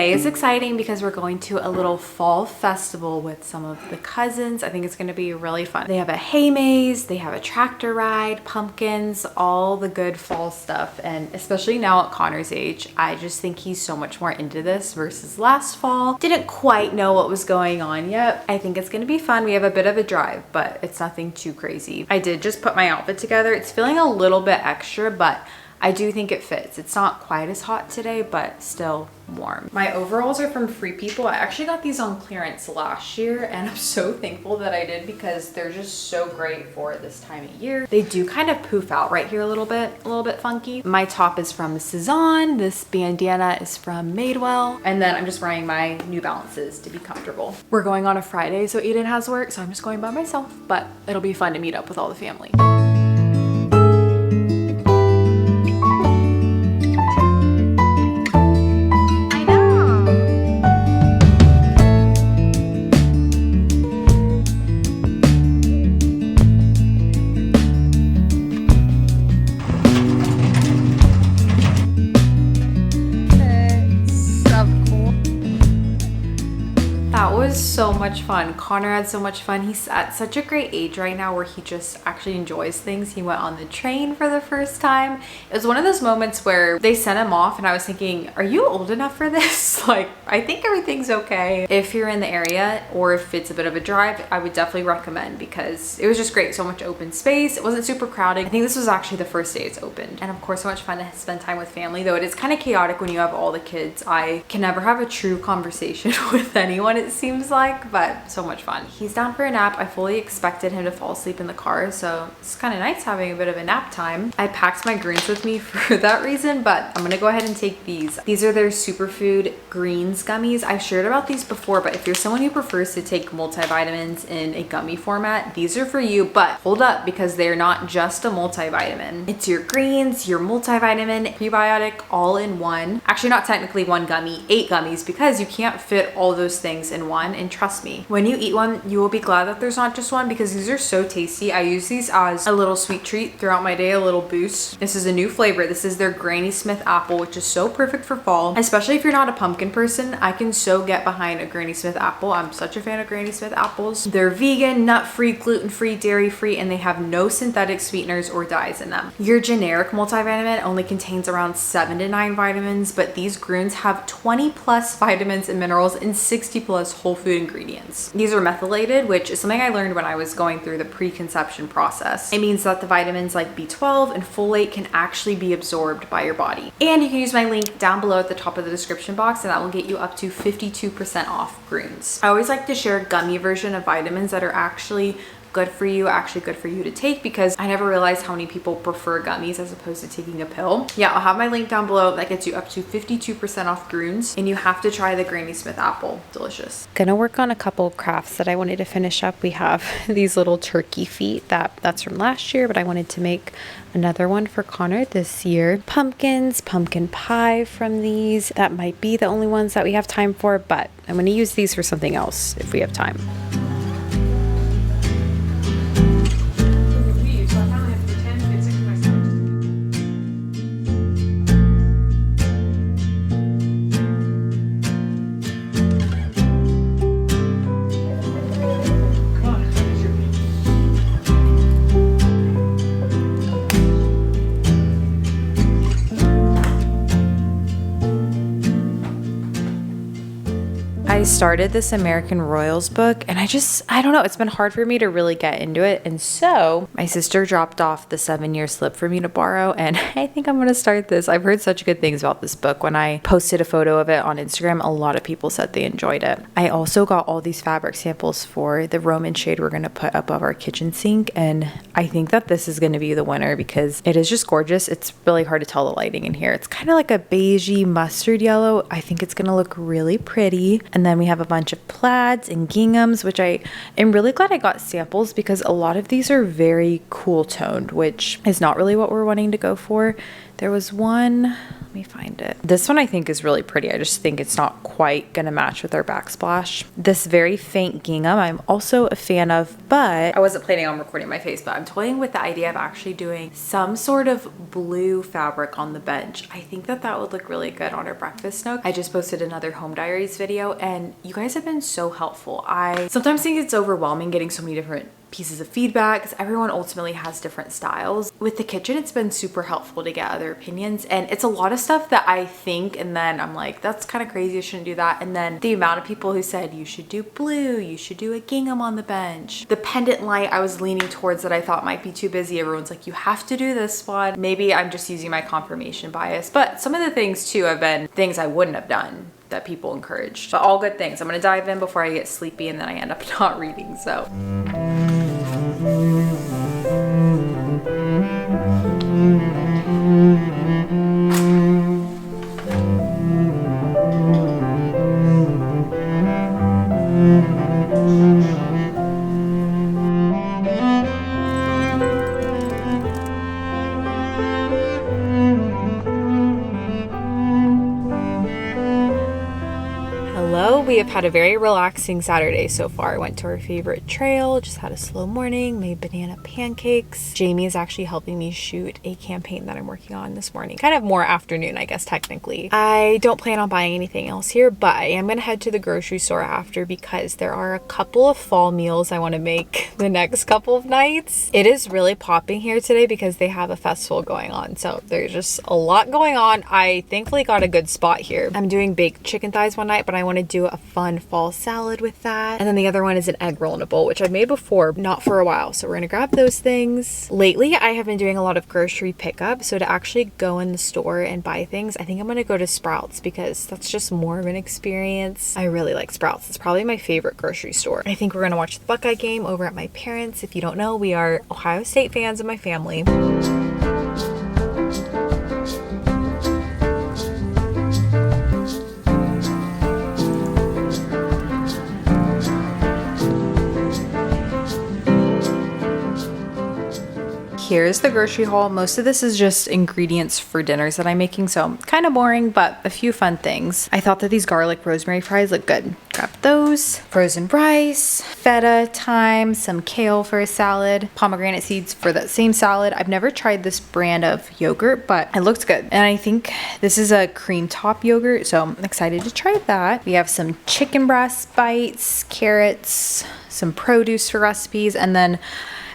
Today is exciting because we're going to a little fall festival with some of the cousins. I think it's going to be really fun. They have a hay maze, they have a tractor ride, pumpkins, all the good fall stuff. And especially now at Connor's age, I just think he's so much more into this versus last fall. Didn't quite know what was going on yet. I think it's going to be fun. We have a bit of a drive, but it's nothing too crazy. I did just put my outfit together. It's feeling a little bit extra, but I do think it fits. It's not quite as hot today, but still warm. My overalls are from Free People. I actually got these on clearance last year, and I'm so thankful that I did because they're just so great for this time of year. They do kind of poof out right here a little bit funky. My top is from Cezanne. This bandana is from Madewell. And then I'm just wearing my New Balances to be comfortable. We're going on a Friday, so Eden has work, so I'm just going by myself, but it'll be fun to meet up with all the family. So much fun. Connor had so much fun. He's at such a great age right now where he just actually enjoys things. He went on the train for the first time. It was one of those moments where they sent him off and I was thinking, are you old enough for this? Like, I think everything's okay. If you're in the area or if it's a bit of a drive, I would definitely recommend because it was just great. So much open space. It wasn't super crowded. I think this was actually the first day it's opened. And of course, so much fun to spend time with family, though it is kind of chaotic when you have all the kids. I can never have a true conversation with anyone, it seems like, but so much fun. He's down for a nap. I fully expected him to fall asleep in the car, so it's kind of nice having a bit of a nap time. I packed my greens with me for that reason, but I'm gonna go ahead and take these. These are their superfood greens gummies. I've shared about these before, but if you're someone who prefers to take multivitamins in a gummy format, these are for you. But hold up, because they're not just a multivitamin. It's your greens, your multivitamin, prebiotic, all in one. Actually, not technically one gummy, 8 gummies, because you can't fit all those things in one. And trust me, when you eat one, you will be glad that there's not just one because these are so tasty. I use these as a little sweet treat throughout my day, a little boost. This is a new flavor. This is their Granny Smith apple, which is so perfect for fall, especially if you're not a pumpkin person. I can so get behind a Granny Smith apple. I'm such a fan of Granny Smith apples. They're vegan, nut-free, gluten-free, dairy-free, and they have no synthetic sweeteners or dyes in them. Your generic multivitamin only contains around 7 to 9 vitamins, but these greens have 20 plus vitamins and minerals and 60 plus whole food ingredients. These are methylated, which is something I learned when I was going through the preconception process. It means that the vitamins like B12 and folate can actually be absorbed by your body. And you can use my link down below at the top of the description box, and that will get you up to 52% off greens. I always like to share a gummy version of vitamins that are actually good for you, to take, because I never realized how many people prefer gummies as opposed to taking a pill. Yeah, I'll have my link down below. That gets you up to 52% off greens, and you have to try the Granny Smith apple. Delicious. Gonna work on a couple crafts that I wanted to finish up. We have these little turkey feet that's from last year, but I wanted to make another one for Connor this year. Pumpkins, pumpkin pie from these. That might be the only ones that we have time for, but I'm gonna use these for something else if we have time. I started this American Royals book and I don't know, it's been hard for me to really get into it. And so my sister dropped off the 7-year slip for me to borrow, and I think I'm going to start this. I've heard such good things about this book. When I posted a photo of it on Instagram, a lot of people said they enjoyed it. I also got all these fabric samples for the Roman shade we're going to put above our kitchen sink, and I think that this is going to be the winner because it is just gorgeous. It's really hard to tell the lighting in here. It's kind of like a beigey mustard yellow. I think it's going to look really pretty. And then we have a bunch of plaids and ginghams, which I am really glad I got samples because a lot of these are very cool toned, which is not really what we're wanting to go for. There was one, let me find it. This one I think is really pretty. I just think it's not quite gonna match with our backsplash. This very faint gingham I'm also a fan of, but I wasn't planning on recording my face, but I'm toying with the idea of actually doing some sort of blue fabric on the bench. I think that that would look really good on our breakfast nook. I just posted another home diaries video and you guys have been so helpful. I sometimes think it's overwhelming getting so many different pieces of feedback because everyone ultimately has different styles. With the kitchen, it's been super helpful to get other opinions, and it's a lot of stuff that I think and then I'm like, that's kind of crazy, I shouldn't do that. And then the amount of people who said you should do blue, you should do a gingham on the bench. The pendant light I was leaning towards that I thought might be too busy. Everyone's like, you have to do this one. Maybe I'm just using my confirmation bias, but some of the things too have been things I wouldn't have done that people encouraged, but all good things. I'm gonna dive in before I get sleepy and then I end up not reading, so. We have had a very relaxing Saturday so far. I went to our favorite trail, just had a slow morning, made banana pancakes. Jamie is actually helping me shoot a campaign that I'm working on this morning. Kind of more afternoon, I guess, technically. I don't plan on buying anything else here, but I am gonna head to the grocery store after because there are a couple of fall meals I want to make the next couple of nights. It is really popping here today because they have a festival going on, so there's just a lot going on. I thankfully got a good spot here. I'm doing baked chicken thighs one night, but I want to do a fun fall salad with that. And then the other one is an egg roll in a bowl, which I've made before, not for a while. So we're gonna grab those things. Lately, I have been doing a lot of grocery pickup. So to actually go in the store and buy things, I think I'm gonna go to Sprouts because that's just more of an experience. I really like Sprouts. It's probably my favorite grocery store. I think we're gonna watch the Buckeye game over at my parents'. If you don't know, we are Ohio State fans in my family. Here's the grocery haul. Most of this is just ingredients for dinners that I'm making, so kind of boring, but a few fun things. I thought that these garlic rosemary fries look good. Grab those. Frozen rice, feta, thyme, some kale for a salad, pomegranate seeds for that same salad. I've never tried this brand of yogurt, but it looks good. And I think this is a cream top yogurt, so I'm excited to try that. We have some chicken breast bites, carrots, some produce for recipes, and then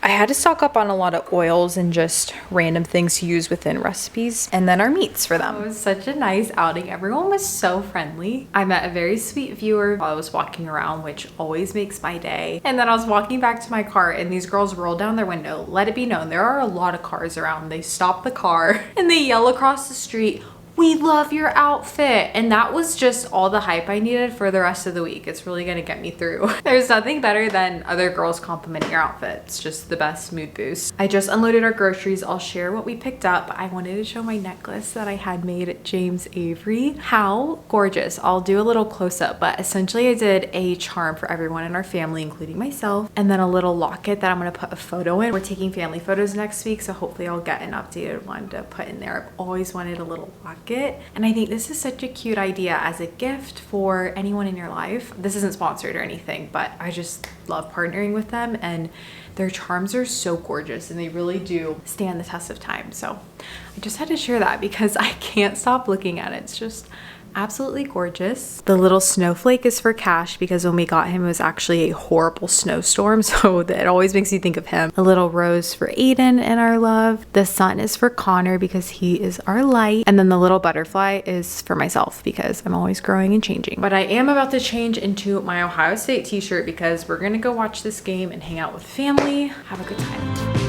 I had to stock up on a lot of oils and just random things to use within recipes, and then our meats for them. It was such a nice outing. Everyone was so friendly. I met a very sweet viewer while I was walking around, which always makes my day. And then I was walking back to my car and these girls rolled down their window. Let it be known, there are a lot of cars around. They stop the car and they yell across the street, "We love your outfit." And that was just all the hype I needed for the rest of the week. It's really gonna get me through. There's nothing better than other girls complimenting your outfit. It's just the best mood boost. I just unloaded our groceries. I'll share what we picked up. I wanted to show my necklace that I had made at James Avery. How gorgeous. I'll do a little close up, but essentially I did a charm for everyone in our family, including myself, and then a little locket that I'm gonna put a photo in. We're taking family photos next week, so hopefully I'll get an updated one to put in there. I've always wanted a little locket. And I think this is such a cute idea as a gift for anyone in your life. This isn't sponsored or anything, but I just love partnering with them, and their charms are so gorgeous and they really do stand the test of time. So I just had to share that because I can't stop looking at it. It's just absolutely gorgeous. The little snowflake is for Cash because when we got him it was actually a horrible snowstorm, so that always makes me think of him. A little rose for Aiden and our love. The sun is for Connor because he is our light, and then the little butterfly is for myself because I'm always growing and changing. But I am about to change into my Ohio State t-shirt because we're gonna go watch this game and hang out with family, have a good time.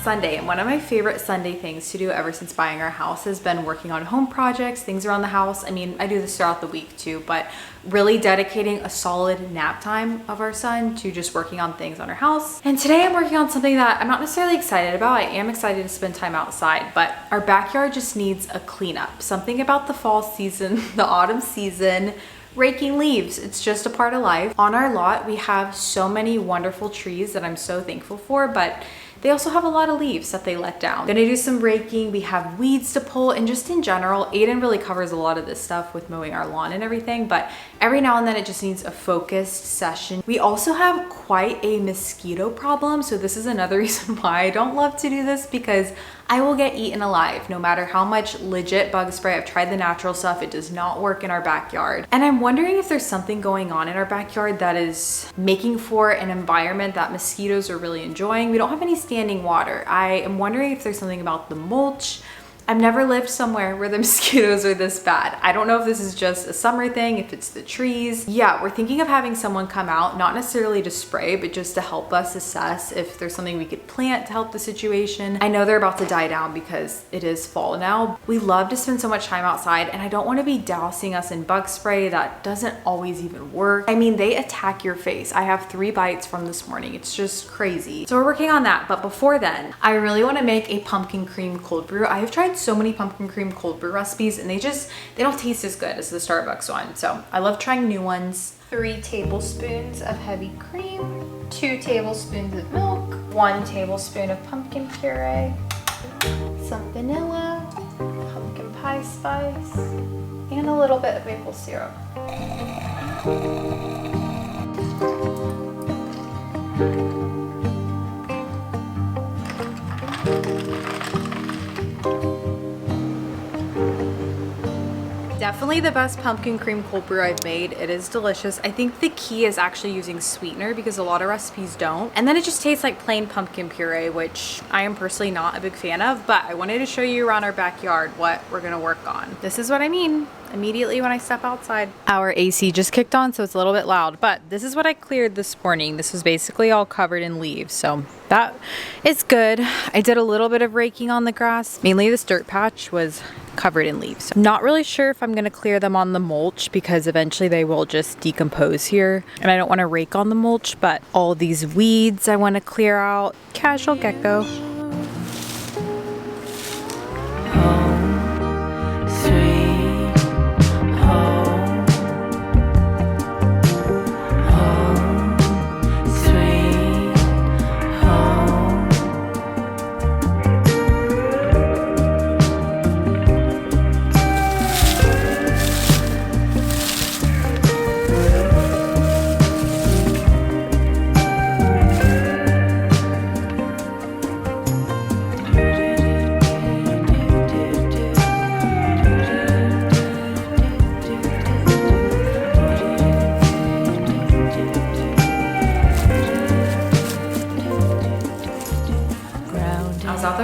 Sunday, and one of my favorite Sunday things to do ever since buying our house has been working on home projects, things around the house. I mean, I do this throughout the week too, but really dedicating a solid nap time of our son to just working on things on our house. And today I'm working on something that I'm not necessarily excited about. I am excited to spend time outside, but our backyard just needs a cleanup. Something about the fall season, the autumn season, raking leaves. It's just a part of life. On our lot, we have so many wonderful trees that I'm so thankful for, but they also have a lot of leaves that they let down. Gonna do some raking. We have weeds to pull, and just in general, Aiden really covers a lot of this stuff with mowing our lawn and everything, but every now and then it just needs a focused session. We also have quite a mosquito problem, so this is another reason why I don't love to do this, because I will get eaten alive no matter how much legit bug spray. I've tried the natural stuff, it does not work in our backyard. And I'm wondering if there's something going on in our backyard that is making for an environment that mosquitoes are really enjoying. We don't have any standing water. I am wondering if there's something about the mulch. I've never lived somewhere where the mosquitoes are this bad. I don't know if this is just a summer thing, if it's the trees. Yeah, we're thinking of having someone come out, not necessarily to spray, but just to help us assess if there's something we could plant to help the situation. I know they're about to die down because it is fall now. We love to spend so much time outside, and I don't want to be dousing us in bug spray that doesn't always even work. I mean, they attack your face. I have 3 bites from this morning. It's just crazy. So we're working on that. But before then, I really want to make a pumpkin cream cold brew. I have tried so many pumpkin cream cold brew recipes, and they don't taste as good as the Starbucks one. So I love trying new ones. 3 tablespoons of heavy cream, 2 tablespoons of milk, 1 tablespoon of pumpkin puree, some vanilla, pumpkin pie spice, and a little bit of maple syrup. Definitely the best pumpkin cream cold brew I've made. It is delicious. I think the key is actually using sweetener because a lot of recipes don't. And then it just tastes like plain pumpkin puree, which I am personally not a big fan of, but I wanted to show you around our backyard what we're gonna work on. This is what I mean immediately when I step outside. Our AC just kicked on, so it's a little bit loud, but this is what I cleared this morning. This was basically all covered in leaves, so that is good. I did a little bit of raking on the grass. Mainly this dirt patch was covered in leaves. So not really sure if I'm gonna clear them on the mulch because eventually they will just decompose here, and I don't want to rake on the mulch, but all these weeds I want to clear out. Casual gecko.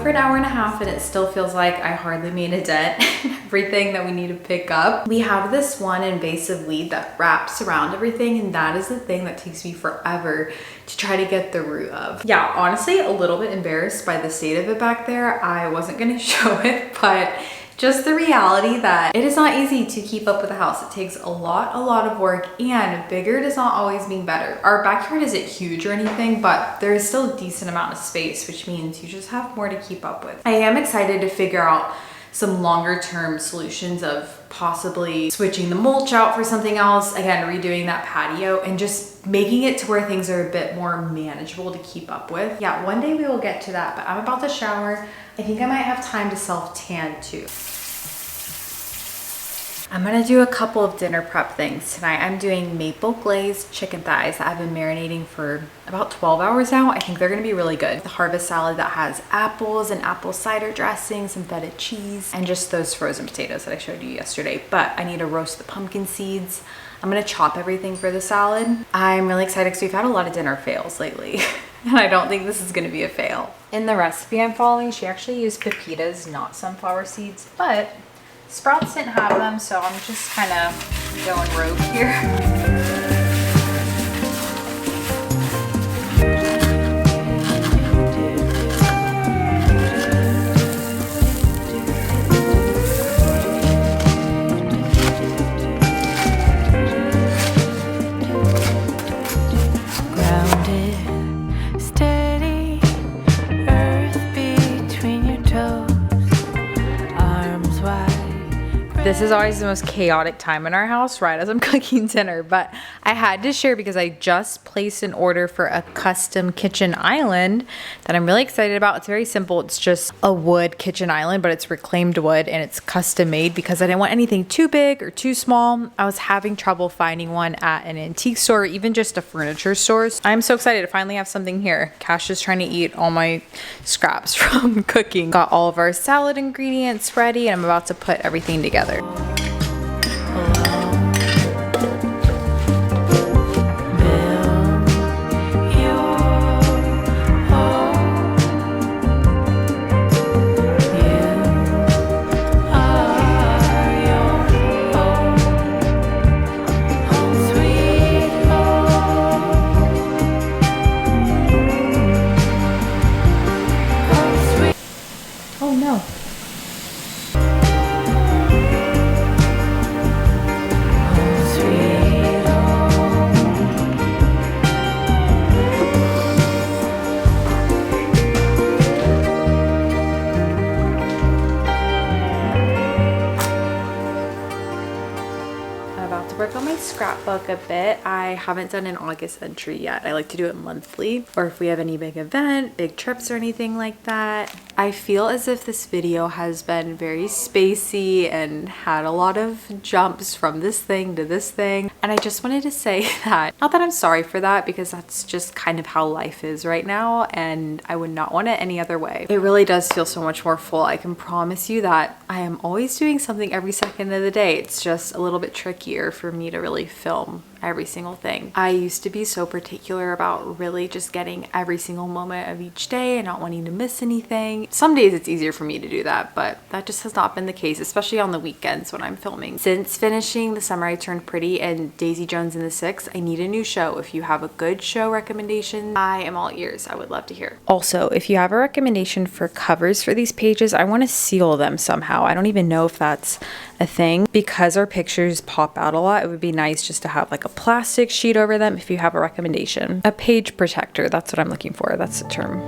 For an hour and a half, and it still feels like I hardly made a dent in everything that we need to pick up. We have this one invasive weed that wraps around everything, and that is the thing that takes me forever to try to get the root of. Yeah, honestly, a little bit embarrassed by the state of it back there. I wasn't gonna show it, but just the reality that it is not easy to keep up with a house. It takes a lot of work, and bigger does not always mean better. Our backyard isn't huge or anything, but there is still a decent amount of space, which means you just have more to keep up with. I am excited to figure out some longer term solutions of possibly switching the mulch out for something else, again, redoing that patio, and just making it to where things are a bit more manageable to keep up with. Yeah, one day we will get to that, but I'm about to shower. I think I might have time to self-tan too. I'm gonna do a couple of dinner prep things tonight. I'm doing maple glazed chicken thighs that I've been marinating for about 12 hours now. I think they're gonna be really good. The harvest salad that has apples and apple cider dressing, some feta cheese, and just those frozen potatoes that I showed you yesterday. But I need to roast the pumpkin seeds. I'm gonna chop everything for the salad. I'm really excited because we've had a lot of dinner fails lately. And I don't think this is gonna be a fail. In the recipe I'm following, she actually used pepitas, not sunflower seeds, but Sprouts didn't have them, so I'm just kind of going rogue here. This is always the most chaotic time in our house, right as I'm cooking dinner, but I had to share because I just placed an order for a custom kitchen island that I'm really excited about. It's very simple. It's just a wood kitchen island, but it's reclaimed wood and it's custom made because I didn't want anything too big or too small. I was having trouble finding one at an antique store, or even just a furniture store. So I'm so excited to finally have something here. Cash is trying to eat all my scraps from cooking. Got all of our salad ingredients ready and I'm about to put everything together. Oh no. Work on my scrapbook a bit. I haven't done an August entry yet. I like to do it monthly, or if we have any big event, big trips or anything like that. I feel as if this video has been very spacey and had a lot of jumps from this thing to this thing. And I just wanted to say that, not that I'm sorry for that, because that's just kind of how life is right now and I would not want it any other way. It really does feel so much more full. I can promise you that I am always doing something every second of the day. It's just a little bit trickier for me to really film every single thing. I used to be so particular about really just getting every single moment of each day and not wanting to miss anything. Some days it's easier for me to do that, but that just has not been the case, especially on the weekends when I'm filming. Since finishing The Summer I Turned Pretty and Daisy Jones and the Six, I need a new show. If you have a good show recommendation, I am all ears. I would love to hear. Also, if you have a recommendation for covers for these pages, I want to seal them somehow. I don't even know if that's a thing. Because our pictures pop out a lot, it would be nice just to have like a plastic sheet over them if you have a recommendation. A page protector, that's what I'm looking for. That's the term.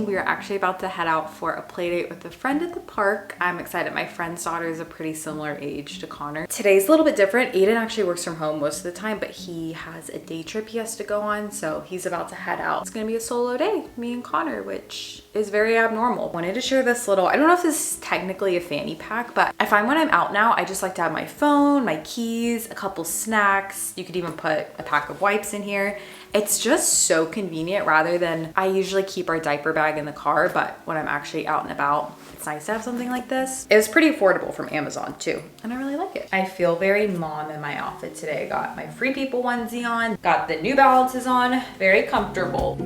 We are actually about to head out for a play date with a friend at the park. I'm excited. My friend's daughter is a pretty similar age to Connor. Today's a little bit different. Aiden actually works from home most of the time, but he has a day trip he has to go on, so he's about to head out. It's gonna be a solo day, me and Connor, which is very abnormal. Wanted to share this little, I don't know if this is technically a fanny pack, but I find when I'm out now, I just like to have my phone, my keys, a couple snacks. You could even put a pack of wipes in here. It's just so convenient rather than, I usually keep our diaper bag in the car, but when I'm actually out and about, it's nice to have something like this. It was pretty affordable from Amazon too, and I really like it. I feel very mom in my outfit today. Got my Free People onesie on, got the New Balances on, very comfortable.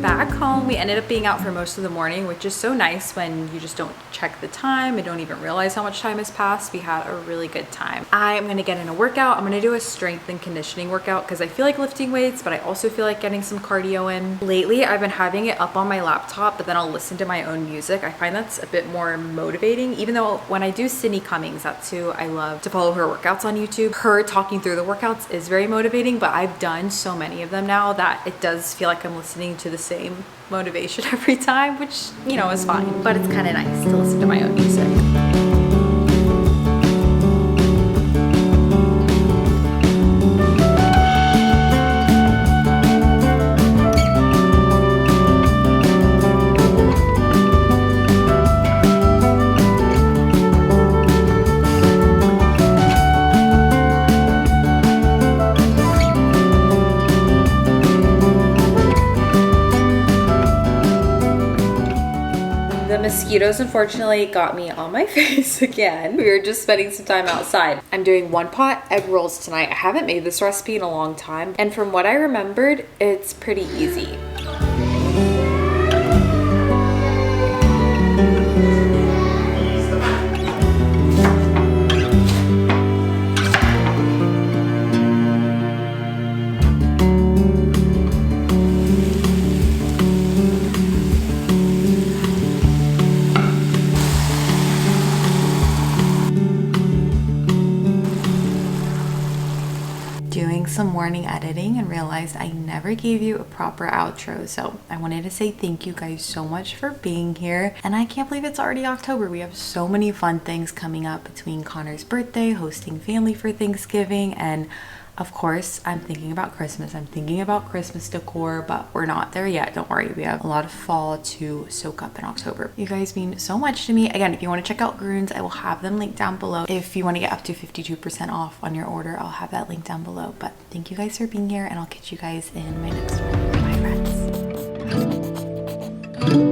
Back home, we ended up being out for most of the morning, which is so nice when you just don't check the time and don't even realize how much time has passed. We had a really good time. I am gonna get in a workout. I'm gonna do a strength and conditioning workout because I feel like lifting weights, but I also feel like getting some cardio in. Lately, I've been having it up on my laptop, but then I'll listen to my own music. I find that's a bit more motivating, even though when I do Sydney Cummings, that's who I love to follow her workouts on YouTube. Her talking through the workouts is very motivating, but I've done so many of them now that it does feel like I'm listening to the same motivation every time, which, you know, is fine, but it's kind of nice to listen to my own music. Mosquitoes unfortunately got me on my face again. We were just spending some time outside. I'm doing 1-pot egg rolls tonight. I haven't made this recipe in a long time, and from what I remembered, it's pretty easy. some morning editing and realized I never gave you a proper outro. So I wanted to say thank you guys so much for being here. And I can't believe it's already October. We have so many fun things coming up between Connor's birthday, hosting family for Thanksgiving, and of course, I'm thinking about Christmas. I'm thinking about Christmas decor, but we're not there yet. Don't worry. We have a lot of fall to soak up in October. You guys mean so much to me. Again, if you want to check out Groons, I will have them linked down below. If you want to get up to 52% off on your order, I'll have that link down below. But thank you guys for being here, and I'll catch you guys in my next one. Bye, friends.